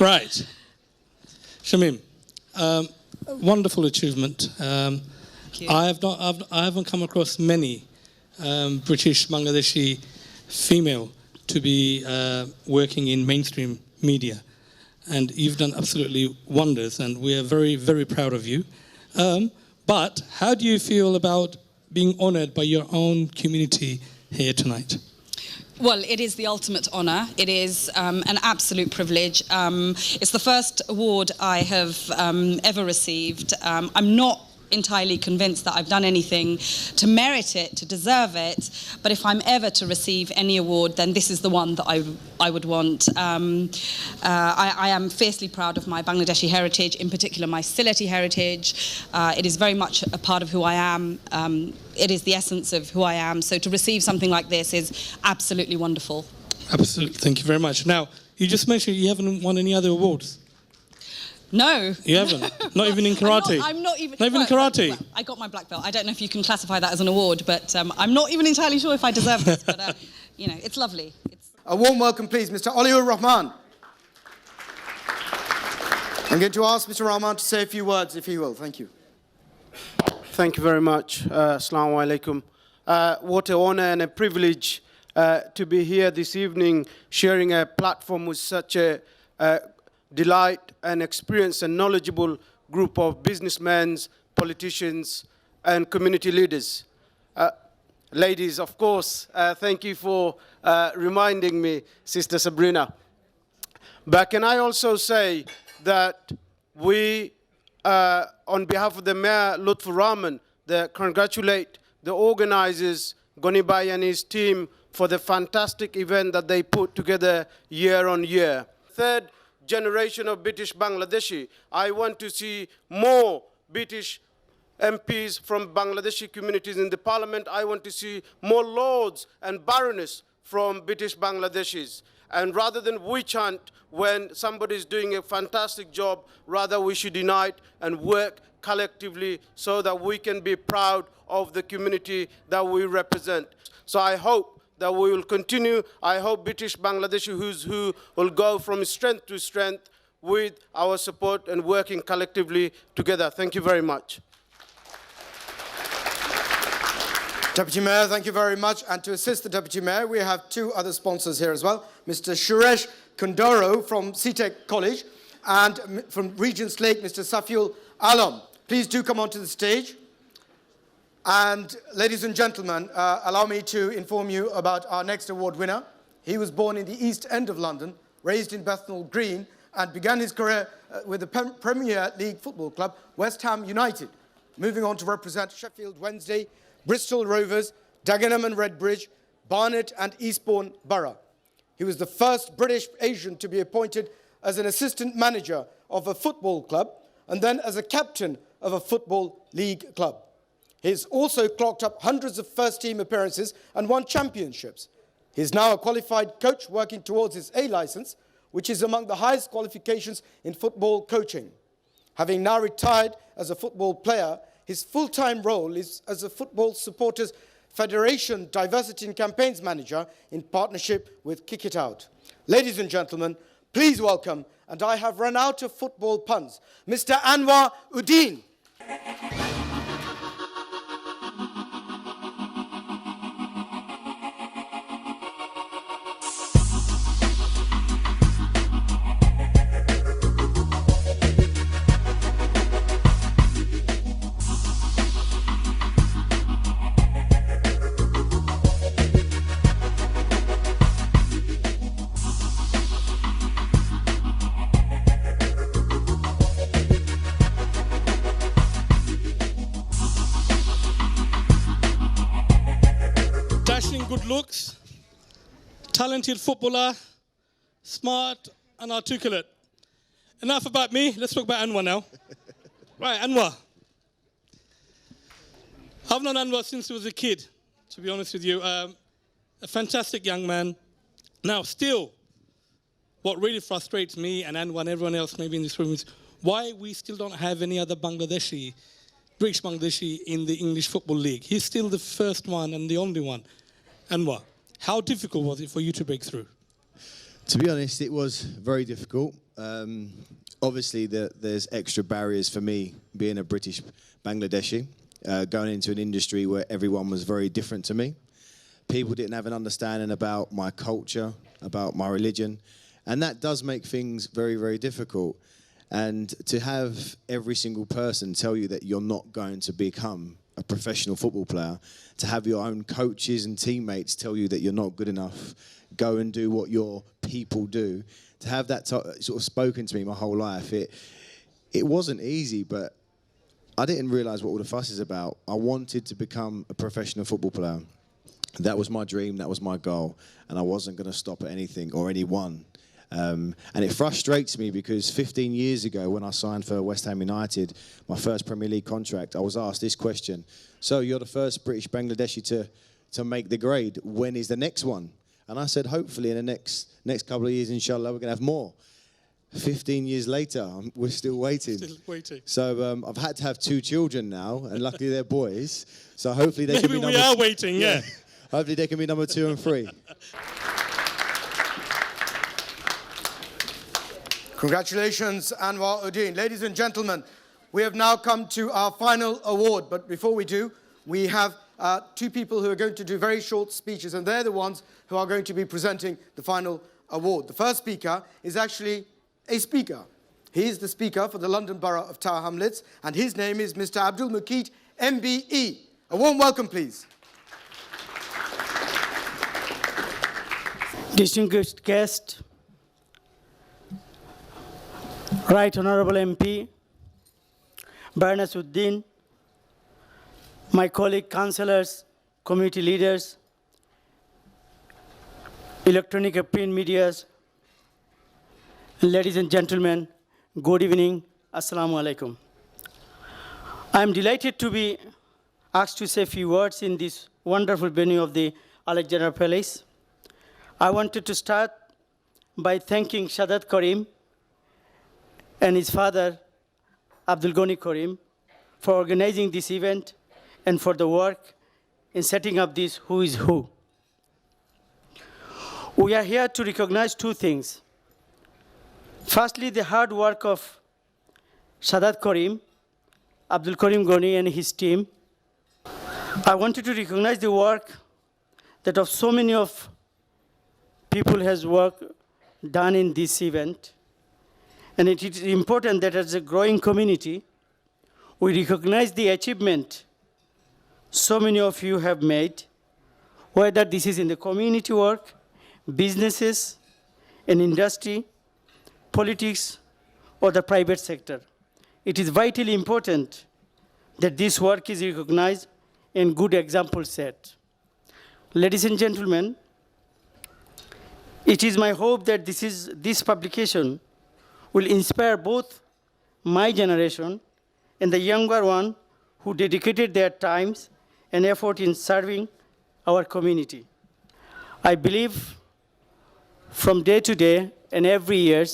Right. Shamim, wonderful achievement. I haven't come across many British Bangladeshi female to be working in mainstream media. And you've done absolutely wonders, and we are very, very proud of you. But how do you feel about being honoured by your own community here tonight? Well, it is the ultimate honour. It is an absolute privilege. It's the first award I have ever received. I'm not entirely convinced that I've done anything to merit it, to deserve it, but if I'm ever to receive any award, then this is the one that I would want. I am fiercely proud of my Bangladeshi heritage, in particular my Sylheti heritage. It is very much a part of who I am. It is the essence of who I am, so to receive something like this is absolutely wonderful. Absolutely, thank you very much. Now, you just mentioned you haven't won any other awards. No. You haven't? Not even in karate? I'm not even... Not even in karate? Well, I got my black belt. I don't know if you can classify that as an award, but I'm not even entirely sure if I deserve this. But, you know, it's lovely. A warm welcome, please, Mr. Oliur Rahman. I'm going to ask Mr. Rahman to say a few words, if he will. Thank you. Thank you very much. Assalamu alaikum. What an honor and a privilege to be here this evening, sharing a platform with such a delight and experienced and knowledgeable group of businessmen, politicians, and community leaders. Ladies, of course, thank you for reminding me, Sister Sabrina. But can I also say that we, on behalf of the Mayor, Lutfur Rahman, congratulate the organizers, Gonibai and his team, for the fantastic event that they put together year on year. Third generation of British Bangladeshi. I want to see more British MPs from Bangladeshi communities in the parliament. I want to see more lords and baroness from British Bangladeshis. And rather than witch hunt when somebody is doing a fantastic job, rather we should unite and work collectively so that we can be proud of the community that we represent. So I hope that we will continue. I hope British Bangladeshi Who's Who will go from strength to strength with our support and working collectively together. Thank you very much. Deputy Mayor, thank you very much. And to assist the Deputy Mayor, we have two other sponsors here as well. Mr. Suresh Kondoro from CTEC College and from Regent's Lake, Mr. Safiul Alam. Please do come onto the stage. And ladies and gentlemen, allow me to inform you about our next award winner. He was born in the East End of London, raised in Bethnal Green, and began his career with the Premier League football club, West Ham United, moving on to represent Sheffield Wednesday, Bristol Rovers, Dagenham and Redbridge, Barnet and Eastbourne Borough. He was the first British Asian to be appointed as an assistant manager of a football club and then as a captain of a football league club. He's also clocked up hundreds of first-team appearances and won championships. He's now a qualified coach working towards his A license, which is among the highest qualifications in football coaching. Having now retired as a football player, his full-time role is as a Football Supporters Federation Diversity and Campaigns Manager in partnership with Kick It Out. Ladies and gentlemen, please welcome, and I have run out of football puns, Mr. Anwar Uddin. Good looks, talented footballer, smart and articulate. Enough about me, let's talk about Anwar now. Right, Anwar. I've known Anwar since he was a kid, to be honest with you. A fantastic young man. Now, still, what really frustrates me and Anwar and everyone else maybe in this room is why we still don't have any other British Bangladeshi in the English Football League. He's still the first one and the only one. Anwar, how difficult was it for you to break through? To be honest, it was very difficult. obviously there's extra barriers for me being a British Bangladeshi, going into an industry where everyone was very different to me. People didn't have an understanding about my culture, about my religion, and that does make things very, very difficult. And to have every single person tell you that you're not going to become a professional football player, to have your own coaches and teammates tell you that you're not good enough, go and do what your people do, to have that sort of spoken to me my whole life, it wasn't easy, but I didn't realise what all the fuss is about. I wanted to become a professional football player. That was my dream, that was my goal, and I wasn't going to stop at anything or anyone. And it frustrates me because 15 years ago when I signed for West Ham United, my first Premier League contract, I was asked this question: so you're the first British Bangladeshi to make the grade, when is the next one? And I said, hopefully in the next couple of years, inshallah, we're going to have more. 15 years later, we're still waiting. Still waiting. So I've had to have 2 children now, and luckily they're boys. So hopefully they can be Maybe we are waiting, yeah. Hopefully they can be number 2 and 3. Congratulations, Anwar Uddin. Ladies and gentlemen, we have now come to our final award. But before we do, we have 2 people who are going to do very short speeches, and they're the ones who are going to be presenting the final award. The first speaker is actually a speaker. He is the speaker for the London Borough of Tower Hamlets, and his name is Mr. Abdul Muqeet, MBE. A warm welcome, please. Distinguished guest, Right Honourable MP, Baroness Uddin, my colleague councillors, community leaders, electronic and print medias, ladies and gentlemen, good evening, Assalamu alaikum. I am delighted to be asked to say a few words in this wonderful venue of the Alexandra Palace. I wanted to start by thanking Shadat Karim and his father, Abdul Ghani Karim, for organizing this event and for the work in setting up this Who is Who. We are here to recognize 2 things. Firstly, the hard work of Shadat Karim, Abdul Karim Ghani and his team. I wanted to recognize the work that of so many of people has work done in this event. And it is important that as a growing community, we recognize the achievement so many of you have made, whether this is in the community work, businesses, in industry, politics, or the private sector. It is vitally important that this work is recognized and good example set. Ladies and gentlemen, it is my hope that this publication will inspire both my generation and the younger one who dedicated their times and effort in serving our community. I believe from day to day and every year,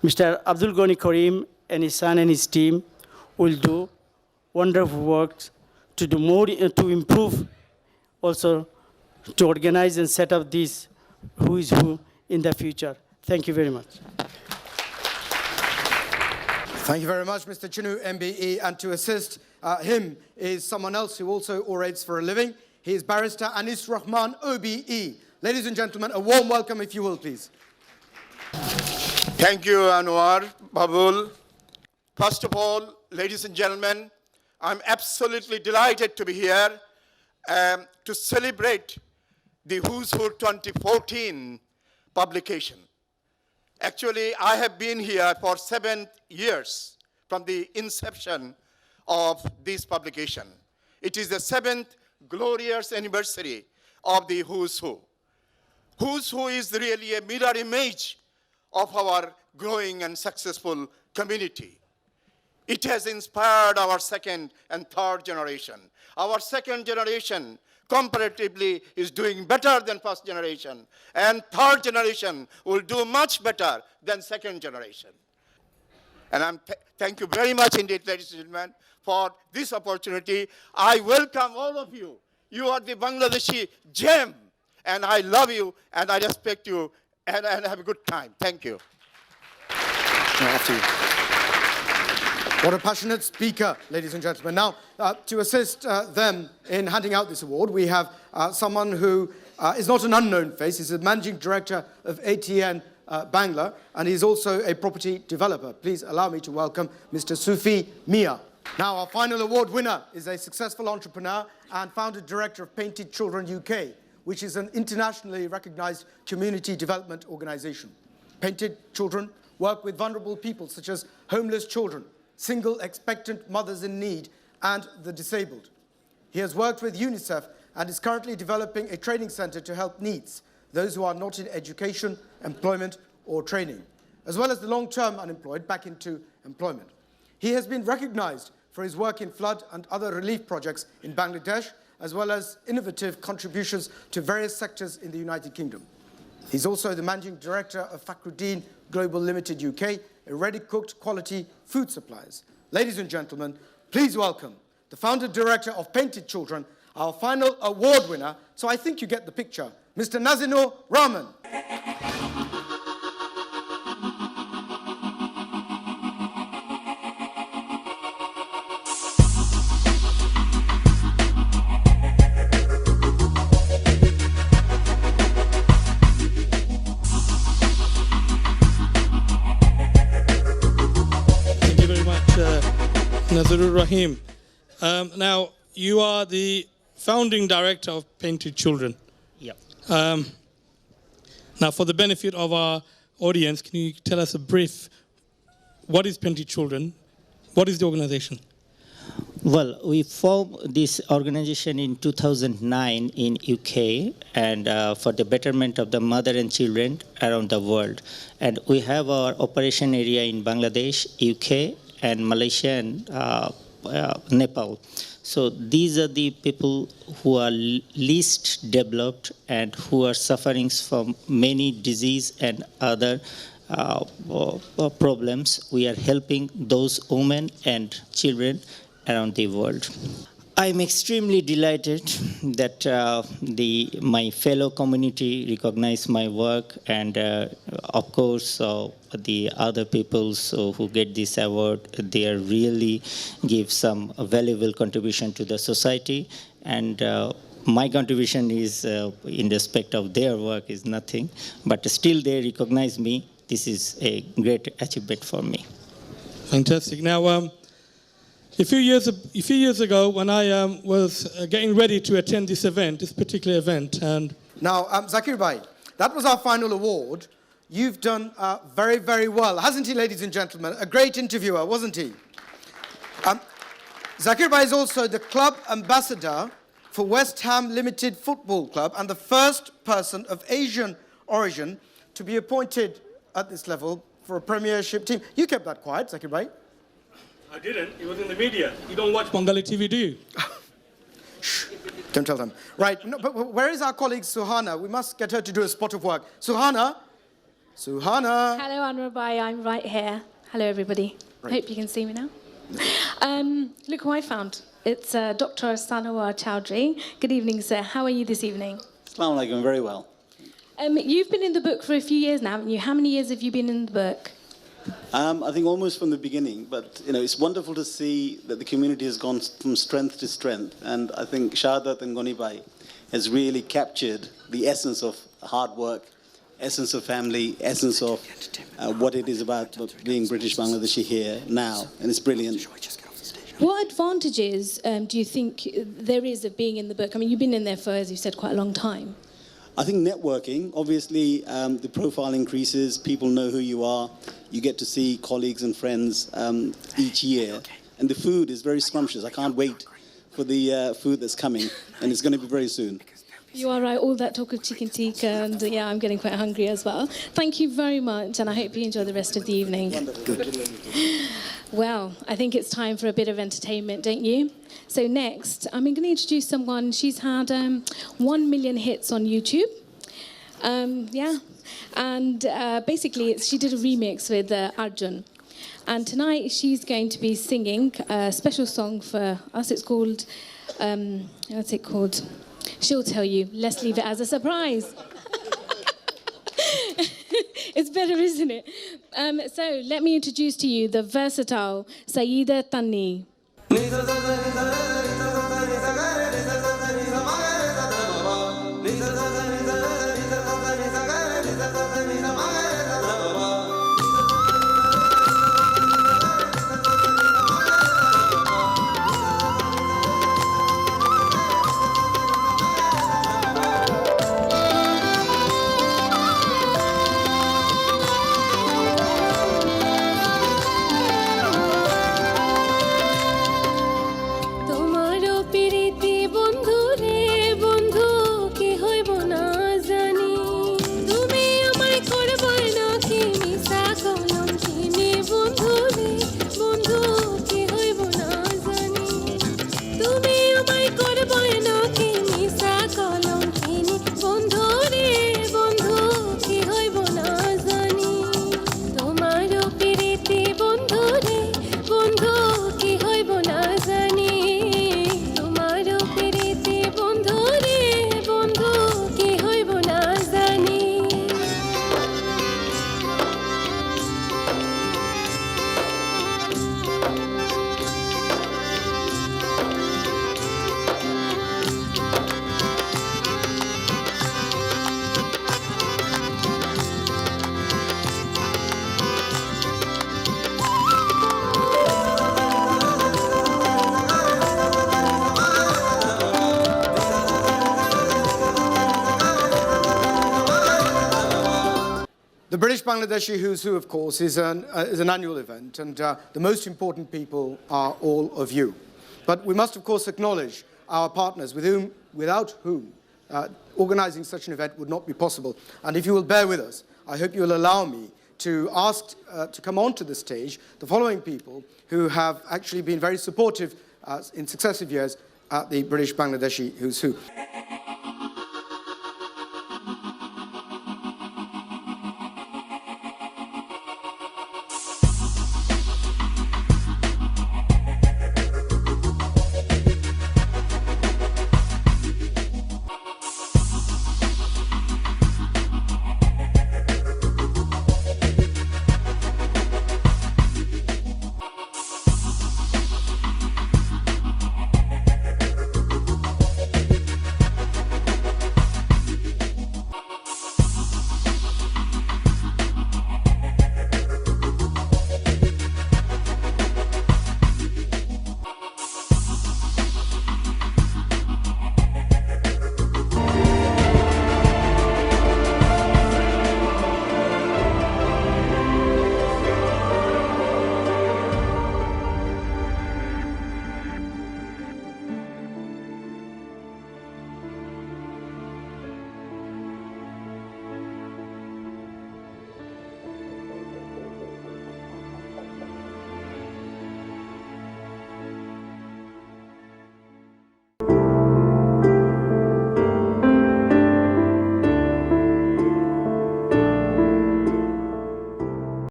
Mr. Abdul Ghani Karim and his son and his team will do wonderful work to do more, to improve, also to organize and set up this Who is Who in the future. Thank you very much. Thank you very much, Mr. Chinu, MBE. And to assist him is someone else who also orates for a living. He is Barrister Anis Rahman, OBE. Ladies and gentlemen, a warm welcome, if you will, please. Thank you, Anwar, Babul. First of all, ladies and gentlemen, I'm absolutely delighted to be here to celebrate the Who's Who 2014 publication. Actually, I have been here for 7 years from the inception of this publication. It is the 7th glorious anniversary of the Who's Who. Who's Who is really a mirror image of our growing and successful community. It has inspired our 2nd and 3rd generation. Our 2nd generation comparatively is doing better than 1st generation, and 3rd generation will do much better than 2nd generation. And thank you very much indeed, ladies and gentlemen, for this opportunity. I welcome all of you. You are the Bangladeshi gem, and I love you, and I respect you, and have a good time. Thank you. No, after you. What a passionate speaker, ladies and gentlemen. Now, to assist them in handing out this award, we have someone who is not an unknown face. He's the managing director of ATN Bangla, and he's also a property developer. Please allow me to welcome Mr. Sufi Mia. Now, our final award winner is a successful entrepreneur and founder director of Painted Children UK, which is an internationally recognized community development organization. Painted Children work with vulnerable people such as homeless children, single expectant mothers in need, and the disabled. He has worked with UNICEF and is currently developing a training center to help NEETs, those who are not in education, employment, or training, as well as the long-term unemployed back into employment. He has been recognized for his work in flood and other relief projects in Bangladesh, as well as innovative contributions to various sectors in the United Kingdom. He's also the managing director of Fakhruddin Global Limited UK, a ready-cooked quality food suppliers. Ladies and gentlemen, please welcome the founder director of Painted Children, our final award winner, so I think you get the picture, Mr. Nazinur Rahman. Nazirur Rahim. Now, you are the founding director of Painted Children. Yeah. Now, for the benefit of our audience, can you tell us a brief, what is Painted Children? What is the organization? Well, we formed this organization in 2009 in UK and for the betterment of the mother and children around the world. And we have our operation area in Bangladesh, UK, and Malaysia and Nepal. So these are the people who are least developed and who are suffering from many disease and other problems. We are helping those women and children around the world. I'm extremely delighted that my fellow community recognize my work, and of course the other people who get this award, they are really give some valuable contribution to the society, and my contribution is in respect of their work is nothing, but still they recognize me. This is a great achievement for me. Fantastic. Now, a few years ago, when I was getting ready to attend this event, this particular event, and now, Zakir Bhai, that was our final award. You've done very, very well, hasn't he, ladies and gentlemen? A great interviewer, wasn't he? Zakir Bhai is also the club ambassador for West Ham Limited Football Club and the first person of Asian origin to be appointed at this level for a Premiership team. You kept that quiet, Zakir Bhai. I didn't. It was in the media. You don't watch Bengali TV, do you? Shh. Don't tell them. Right. No, but where is our colleague Suhana? We must get her to do a spot of work. Suhana. Suhana. Hello, Anwar Bhai. I'm right here. Hello, everybody. Right. Hope you can see me now. Look who I found. It's Dr. Sanawar Chowdhury. Good evening, sir. How are you this evening? Assalamu alaikum. Very well. You've been in the book for a few years now, haven't you? How many years have you been in the book? I think almost from the beginning, but it's wonderful to see that the community has gone from strength to strength, and I think Shahadat and Goni Bhai has really captured the essence of hard work, essence of family, essence of what it is about being British Bangladeshi here now, and it's brilliant. What advantages do you think there is of being in the book? I mean, you've been in there for, as you said, quite a long time. I think networking, obviously the profile increases, people know who you are, you get to see colleagues and friends each year, and the food is very scrumptious. I can't wait for the food that's coming, and it's going to be very soon. You are right, all that talk of chicken tikka, and yeah, I'm getting quite hungry as well. Thank you very much, and I hope you enjoy the rest of the evening. Good. Well, I think it's time for a bit of entertainment, don't you? So next, I'm going to introduce someone. She's had 1 million hits on YouTube. Yeah, and basically she did a remix with Arjun. And tonight she's going to be singing a special song for us. It's called, what's it called? She'll tell you. Let's leave it as a surprise. It's better, isn't it? So let me introduce to you the versatile Sayeeda Tani. The British Bangladeshi Who's Who, of course, is an annual event, and the most important people are all of you. But we must, of course, acknowledge our partners without whom organizing such an event would not be possible. And if you will bear with us, I hope you will allow me to ask to come onto the stage the following people who have actually been very supportive in successive years at the British Bangladeshi Who's Who.